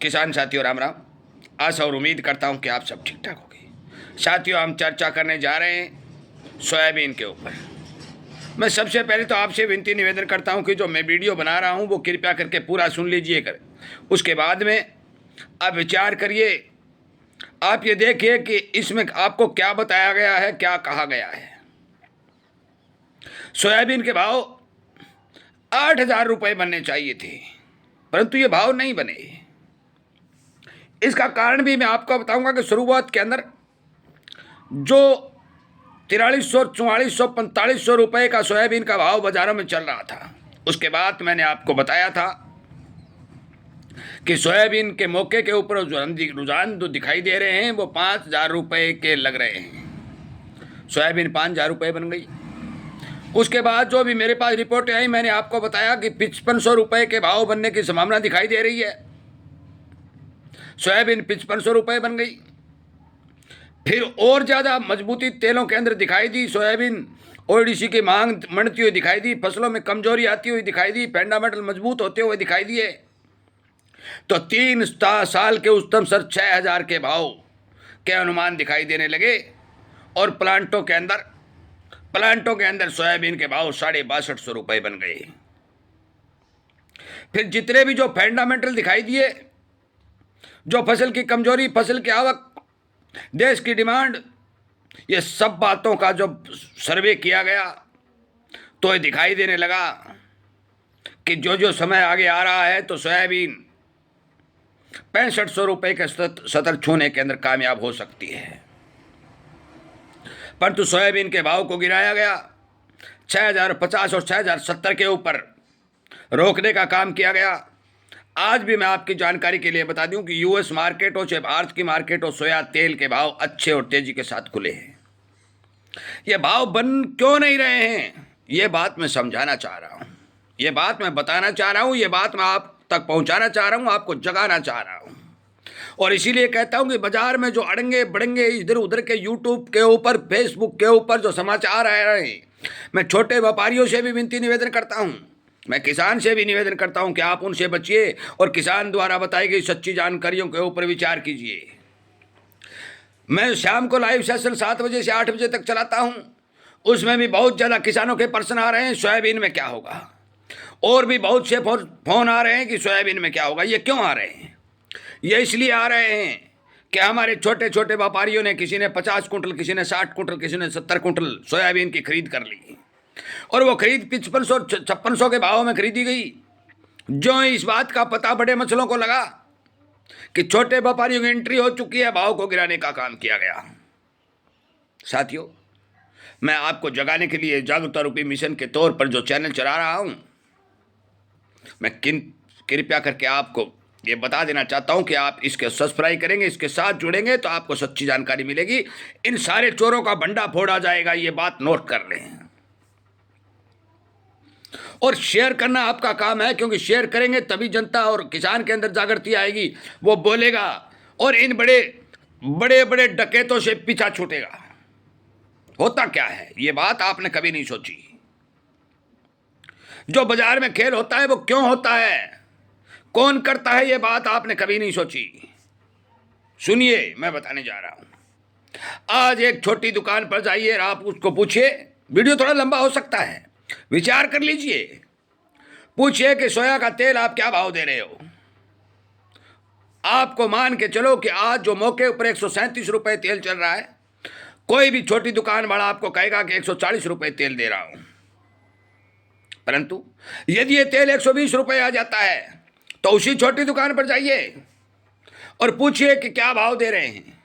किसान साथियों राम राम। आशा और उम्मीद करता हूं कि आप सब ठीक ठाक होंगे। साथियों, हम चर्चा करने जा रहे हैं सोयाबीन के ऊपर। मैं सबसे पहले तो आपसे विनती निवेदन करता हूं कि जो मैं वीडियो बना रहा हूं वो कृपया करके पूरा सुन लीजिए कर, उसके बाद में आप विचार करिए। आप ये देखिए कि इसमें आपको क्या बताया गया है, क्या कहा गया है। सोयाबीन के भाव 8,000 रुपये बनने चाहिए थे, परंतु ये भाव नहीं बने। इसका कारण भी मैं आपको बताऊंगा कि शुरुआत के अंदर जो 4300, 4400, 4500 रुपये का सोयाबीन का भाव बाजारों में चल रहा था, उसके बाद मैंने आपको बताया था कि सोयाबीन के मौके के ऊपर जो रुझान जो दिखाई दे रहे हैं वो 5,000 रुपये के लग रहे हैं। सोयाबीन 5,000 रुपये बन गई। उसके बाद जो भी मेरे पास रिपोर्टें आई, मैंने आपको बताया कि 5500 रुपये के भाव बनने की संभावना दिखाई दे रही है। सोयाबीन 5500 रुपये बन गई। फिर और ज़्यादा मजबूती तेलों के अंदर दिखाई दी। सोयाबीन ओडीसी की मांग बढ़ती हुई दिखाई दी, फसलों में कमजोरी आती हुई दिखाई दी, फंडामेंटल मजबूत होते हुए दिखाई दिए। तो 3 साल के उच्चतम स्तर 6,000 के भाव के अनुमान दिखाई देने लगे। और प्लांटों के अंदर सोयाबीन के भाव 6250 रुपये बन गए। फिर जितने भी जो फंडामेंटल दिखाई दिए, जो फसल की कमजोरी, फसल की आवक, देश की डिमांड, ये सब बातों का जो सर्वे किया गया तो ये दिखाई देने लगा कि जो समय आगे आ रहा है तो सोयाबीन 6500 रुपये के सतर छूने के अंदर कामयाब हो सकती है। परंतु सोयाबीन के भाव को गिराया गया। 6,050 और 6,070 के ऊपर रोकने का काम किया गया। आज भी मैं आपकी जानकारी के लिए बता दूं कि यूएस मार्केट हो चाहे भारत की मार्केट हो, सोया तेल के भाव अच्छे और तेजी के साथ खुले हैं। ये भाव बन क्यों नहीं रहे हैं, ये बात मैं समझाना चाह रहा हूं, ये बात मैं बताना चाह रहा हूं, ये बात मैं आप तक पहुंचाना चाह रहा हूं, आपको जगाना चाह रहा हूं। और इसीलिए कहता हूं कि बाजार में जो अड़ंगे बड़ंगे इधर उधर के यूट्यूब के ऊपर, फेसबुक के ऊपर जो समाचार आ रहे हैं, मैं छोटे व्यापारियों से भी विनती निवेदन करता हूं, मैं किसान से भी निवेदन करता हूं कि आप उनसे बचिए और किसान द्वारा बताई गई सच्ची जानकारियों के ऊपर विचार कीजिए। मैं शाम को लाइव सेशन 7 बजे से 8 बजे तक चलाता हूं, उसमें भी बहुत ज़्यादा किसानों के प्रश्न आ रहे हैं सोयाबीन में क्या होगा, और भी बहुत से फोन आ रहे हैं कि सोयाबीन में क्या होगा। ये क्यों आ रहे हैं? ये इसलिए आ रहे हैं कि हमारे छोटे छोटे व्यापारियों ने, किसी ने 50 कुंटल, किसी ने 60 कुंटल, किसी ने 70 कुंटल सोयाबीन की खरीद कर ली, और वो खरीद 5500, 5600 के भाव में खरीदी गई। जो इस बात का पता बड़े मछलों को लगा कि छोटे व्यापारियों की एंट्री हो चुकी है, भाव को गिराने का काम किया गया। साथियों, मैं आपको जगाने के लिए जागरूकता रूपी मिशन के तौर पर जो चैनल चला रहा हूं, मैं कृपया करके आपको ये बता देना चाहता हूं कि आप इसके सब्सक्राइब करेंगे, इसके साथ जुड़ेंगे तो आपको सच्ची जानकारी मिलेगी। इन सारे चोरों का भंडा फोड़ा जाएगा, ये बात नोट कर लें। और शेयर करना आपका काम है, क्योंकि शेयर करेंगे तभी जनता और किसान के अंदर जागृति आएगी, वो बोलेगा और इन बड़े बड़े बड़े डकैतों से पीछा छूटेगा। होता क्या है, ये बात आपने कभी नहीं सोची। जो बाजार में खेल होता है वो क्यों होता है, कौन करता है, ये बात आपने कभी नहीं सोची। सुनिए, मैं बताने जा रहा हूं। आज एक छोटी दुकान पर जाइए, आप उसको पूछिए, वीडियो थोड़ा लंबा हो सकता है, विचार कर लीजिए, पूछिए कि सोया का तेल आप क्या भाव दे रहे हो। आपको मान के चलो कि आज जो मौके पर 137 रुपये तेल चल रहा है, कोई भी छोटी दुकान वाला आपको कहेगा कि 140 रुपये तेल दे रहा हूं। परंतु यदि ये तेल 120 रुपये आ जाता है तो उसी छोटी दुकान पर जाइए और पूछिए कि क्या भाव दे रहे हैं,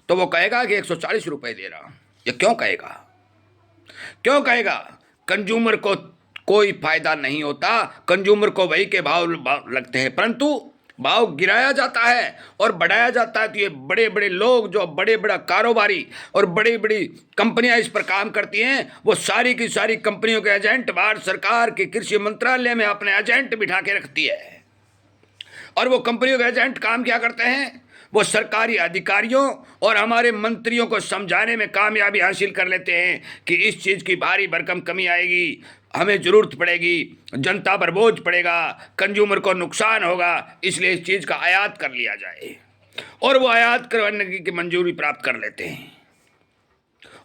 तो वो कहेगा कि 140 रुपये दे रहा हूं। ये क्यों कहेगा? क्यों कहेगा? कंज्यूमर को कोई फायदा नहीं होता, कंज्यूमर को वही के भाव लगते हैं, परंतु भाव गिराया जाता है और बढ़ाया जाता है। तो ये बड़े बड़े लोग, जो बड़े बड़ा कारोबारी और बड़ी बड़ी कंपनियां इस पर काम करती हैं, वो सारी की सारी कंपनियों के एजेंट भारत सरकार के कृषि मंत्रालय में अपने एजेंट बिठा के रखती है। और वो कंपनियों के एजेंट काम क्या करते हैं, वो सरकारी अधिकारियों और हमारे मंत्रियों को समझाने में कामयाबी हासिल कर लेते हैं कि इस चीज़ की भारी भरकम कमी आएगी, हमें जरूरत पड़ेगी, जनता पर बोझ पड़ेगा, कंज्यूमर को नुकसान होगा, इसलिए इस चीज का आयात कर लिया जाए और वो आयात करने की मंजूरी प्राप्त कर लेते हैं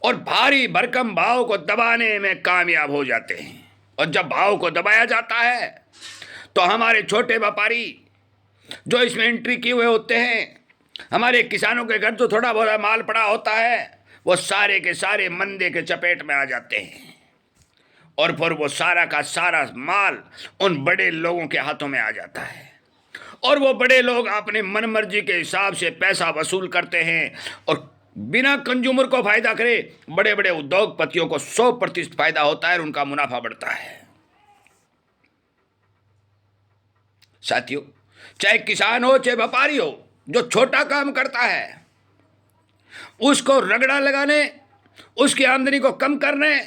और भारी भरकम भाव को दबाने में कामयाब हो जाते हैं। और जब भाव को दबाया जाता है तो हमारे छोटे व्यापारी जो इसमें एंट्री किए हुए होते हैं, हमारे किसानों के घर जो थोड़ा बहुत माल पड़ा होता है, वो सारे के सारे मंदे के चपेट में आ जाते हैं और फिर वो सारा का सारा माल उन बड़े लोगों के हाथों में आ जाता है और वो बड़े लोग अपने मनमर्जी के हिसाब से पैसा वसूल करते हैं और बिना कंज्यूमर को फायदा करे बड़े बड़े उद्योगपतियों को 100% फायदा होता है और उनका मुनाफा बढ़ता है। साथियों, चाहे किसान हो चाहे व्यापारी हो, जो छोटा काम करता है उसको रगड़ा लगाने, उसकी आमदनी को कम करने,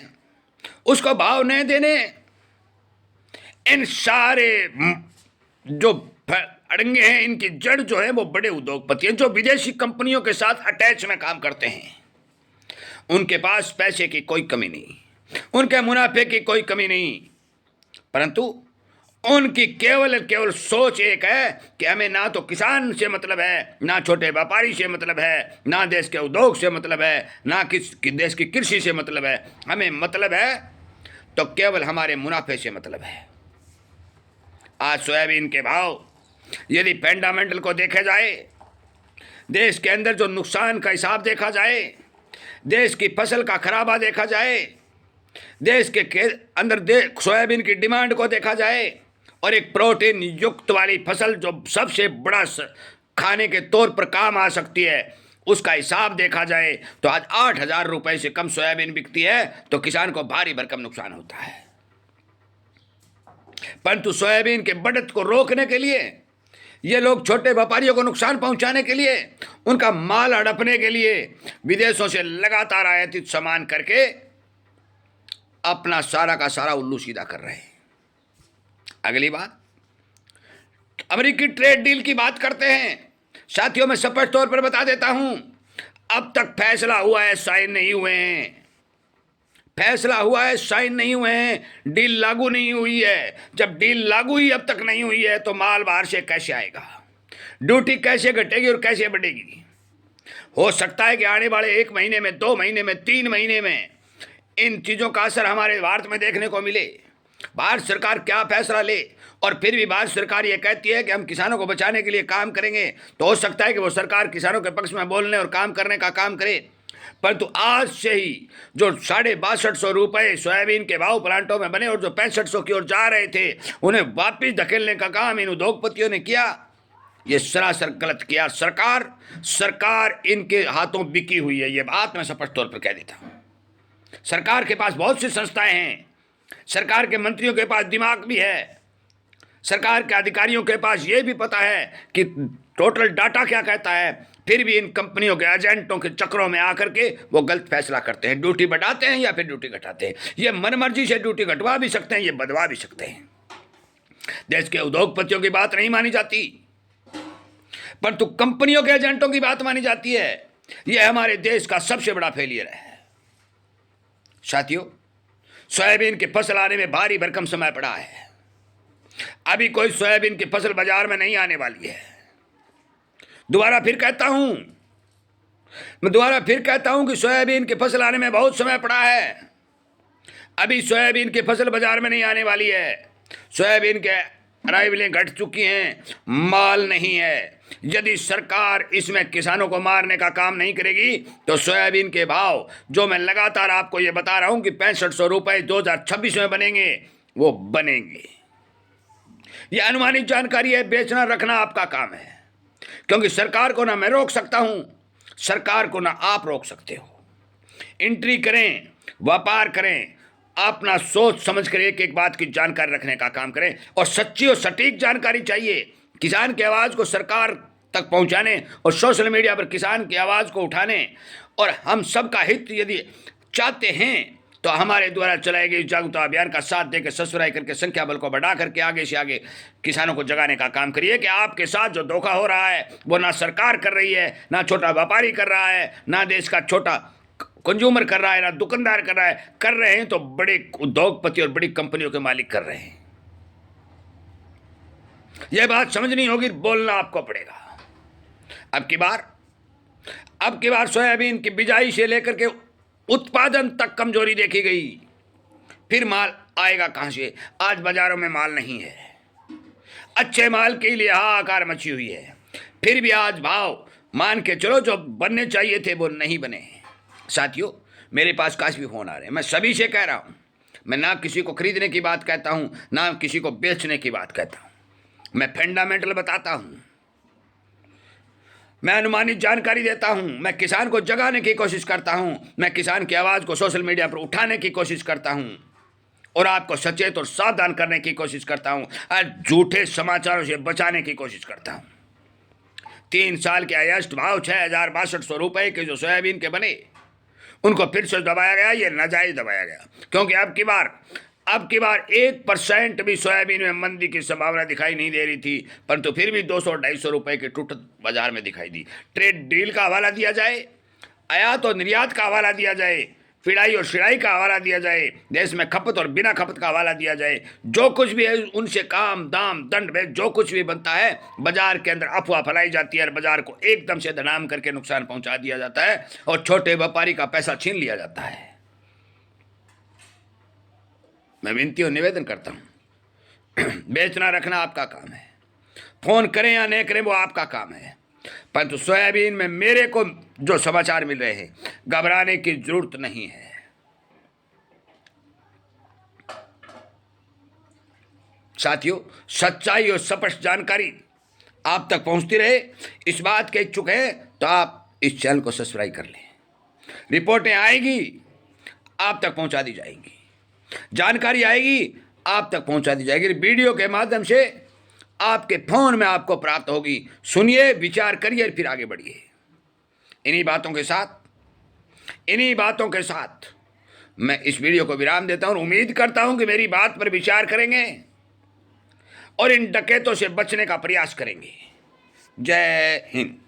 उसको भाव नहीं देने, इन सारे जो अड़ंगे हैं इनकी जड़ जो है वो बड़े उद्योगपति हैं जो विदेशी कंपनियों के साथ अटैच में काम करते हैं। उनके पास पैसे की कोई कमी नहीं, उनके मुनाफे की कोई कमी नहीं, परंतु उनकी केवल सोच एक है कि हमें ना तो किसान से मतलब है, ना छोटे व्यापारी से मतलब है, ना देश के उद्योग से मतलब है, ना देश की कृषि से मतलब है। हमें मतलब है तो केवल हमारे मुनाफे से मतलब है। आज सोयाबीन के भाव यदि फंडामेंटल को देखा जाए, देश के अंदर जो नुकसान का हिसाब देखा जाए, देश की फसल का खराबा देखा जाए, देश के अंदर सोयाबीन की डिमांड को देखा जाए और एक प्रोटीन युक्त वाली फसल जो सबसे बड़ा खाने के तौर पर काम आ सकती है, उसका हिसाब देखा जाए तो आज 8,000 रुपए से कम सोयाबीन बिकती है तो किसान को भारी भरकम नुकसान होता है। परंतु सोयाबीन के बढ़त को रोकने के लिए, ये लोग छोटे व्यापारियों को नुकसान पहुंचाने के लिए, उनका माल हड़पने के लिए विदेशों से लगातार आयातित सामान करके अपना सारा का सारा उल्लू सीधा कर रहे हैं। अगली बात, अमेरिकी ट्रेड डील की बात करते हैं। साथियों, मैं स्पष्ट तौर पर बता देता हूं, अब तक फैसला हुआ है, साइन नहीं हुए हैं। फैसला हुआ है, साइन नहीं हुए हैं, डील लागू नहीं हुई है। जब डील लागू ही अब तक नहीं हुई है तो माल बाहर से कैसे आएगा, ड्यूटी कैसे घटेगी और कैसे बढ़ेगी। हो सकता है कि आने वाले 1 महीने में, 2 महीने में, 3 महीने में इन चीज़ों का असर हमारे भारत में देखने को मिले। भारत सरकार क्या फैसला ले और फिर भी भारत सरकार ये कहती है कि हम किसानों को बचाने के लिए काम करेंगे, तो हो सकता है कि वो सरकार किसानों के पक्ष में बोलने और काम करने का काम करे। परंतु आज से ही जो 6250 रुपये सोयाबीन के भाव प्लांटों में बने और जो 6500 की ओर जा रहे थे, उन्हें वापिस धकेलने का काम इन उद्योगपतियों ने किया। ये सरासर गलत किया। सरकार इनके हाथों बिकी हुई है, ये बात मैं स्पष्ट तौर पर कह देता हूं। सरकार के पास बहुत सी संस्थाएं हैं, सरकार के मंत्रियों के पास दिमाग भी है, सरकार के अधिकारियों के पास ये भी पता है कि टोटल डाटा क्या कहता है, फिर भी इन कंपनियों के एजेंटों के चक्रों में आकर के वो गलत फैसला करते हैं। ड्यूटी बढ़ाते हैं या फिर ड्यूटी घटाते हैं। ये मनमर्जी से ड्यूटी घटवा भी सकते हैं, ये बढ़वा भी सकते हैं। देश के उद्योगपतियों की बात नहीं मानी जाती, परंतु कंपनियों के एजेंटों की बात मानी जाती है। यह हमारे देश का सबसे बड़ा फेलियर है। साथियों, सोयाबीन की फसल आने में भारी भरकम समय पड़ा है। अभी कोई सोयाबीन की फसल बाजार में नहीं आने वाली है। दोबारा फिर कहता हूं कि सोयाबीन की फसल आने में बहुत समय पड़ा है। अभी सोयाबीन की फसल बाजार में नहीं आने वाली है। सोयाबीन के अराइवलें घट चुकी हैं, माल नहीं है। यदि सरकार इसमें किसानों को मारने का काम नहीं करेगी तो सोयाबीन के भाव जो मैं लगातार आपको ये बता रहा हूं कि 6500 रुपये 2026 में बनेंगे, वो बनेंगे। ये अनुमानित जानकारी है, बेचना रखना आपका काम है, क्योंकि सरकार को ना मैं रोक सकता हूं, सरकार को ना आप रोक सकते हो। एंट्री करें, व्यापार करें, अपना सोच समझ कर एक एक बात की जानकारी रखने का काम करें और सच्ची और सटीक जानकारी चाहिए। किसान की आवाज़ को सरकार तक पहुंचाने और सोशल मीडिया पर किसान की आवाज़ को उठाने और हम सबका हित यदि चाहते हैं तो हमारे द्वारा चलाए गए जागरूकता अभियान का साथ देकर सब्सक्राइब करके संख्या बल को बढ़ा करके आगे से आगे किसानों को जगाने का काम करिए कि आपके साथ जो धोखा हो रहा है वो ना सरकार कर रही है, ना छोटा व्यापारी कर रहा है, ना देश का छोटा कंज्यूमर कर रहा है ना दुकानदार कर रहा है। कर रहे हैं तो बड़े उद्योगपति और बड़ी कंपनियों के मालिक कर रहे हैं। यह बात समझनी होगी, बोलना आपको पड़ेगा। अब की बार सोयाबीन की बिजाई से लेकर के उत्पादन तक कमजोरी देखी गई। फिर माल आएगा कहां से? आज बाजारों में माल नहीं है, अच्छे माल के लिए हाहाकार मची हुई है। फिर भी आज भाव मान के चलो जो बनने चाहिए थे वो नहीं बने। साथियों, मेरे पास काफी फोन आ रहे हैं, मैं सभी से कह रहा हूं, मैं ना किसी को खरीदने की बात कहता हूं ना किसी को बेचने की बात कहता हूं। मैं फंडामेंटल बताता हूं, मैं अनुमानित जानकारी देता हूं, मैं किसान को जगाने की कोशिश करता हूं, मैं किसान की आवाज को सोशल मीडिया पर उठाने की कोशिश करता हूं और आपको सचेत और सावधान करने की कोशिश करता हूं और झूठे समाचारों से बचाने की कोशिश करता हूं। 3 साल के हाईएस्ट भाव 6,6200 रुपए के जो सोयाबीन के बने, उनको फिर से दबाया गया। ये नाजायज दबाया गया क्योंकि अब की बार 1% भी सोयाबीन में मंदी की संभावना दिखाई नहीं दे रही थी, परंतु फिर भी 200-250 रुपए की टूट बाजार में दिखाई दी। ट्रेड डील का हवाला दिया जाए, आयात और निर्यात का हवाला दिया जाए, पिड़ाई और शिड़ाई का हवाला दिया जाए, देश में खपत और बिना खपत का हवाला दिया जाए, जो कुछ भी है उनसे काम दाम दंड में जो कुछ भी बनता है बाजार के अंदर अफवाह फैलाई जाती है और बाजार को एकदम से धड़ाम करके नुकसान पहुंचा दिया जाता है और छोटे व्यापारी का पैसा छीन लिया जाता है। मैं विनती और निवेदन करता हूं, बेचना रखना आपका काम है, फोन करें या नहीं करें वो आपका काम है, परंतु सोयाबीन में मेरे को जो समाचार मिल रहे हैं घबराने की जरूरत नहीं है। साथियों, सच्चाई और स्पष्ट जानकारी आप तक पहुंचती रहे, इस बात के इच्छुक हैं तो आप इस चैनल को सब्सक्राइब कर लें। रिपोर्टें आएगी आप तक पहुंचा दी जाएंगी, जानकारी आएगी आप तक पहुंचा दी जाएगी, वीडियो के माध्यम से आपके फोन में आपको प्राप्त होगी। सुनिए, विचार करिए, फिर आगे बढ़िए। इन्हीं बातों के साथ मैं इस वीडियो को विराम देता हूं। उम्मीद करता हूं कि मेरी बात पर विचार करेंगे और इन डकैतों से बचने का प्रयास करेंगे। जय हिंद।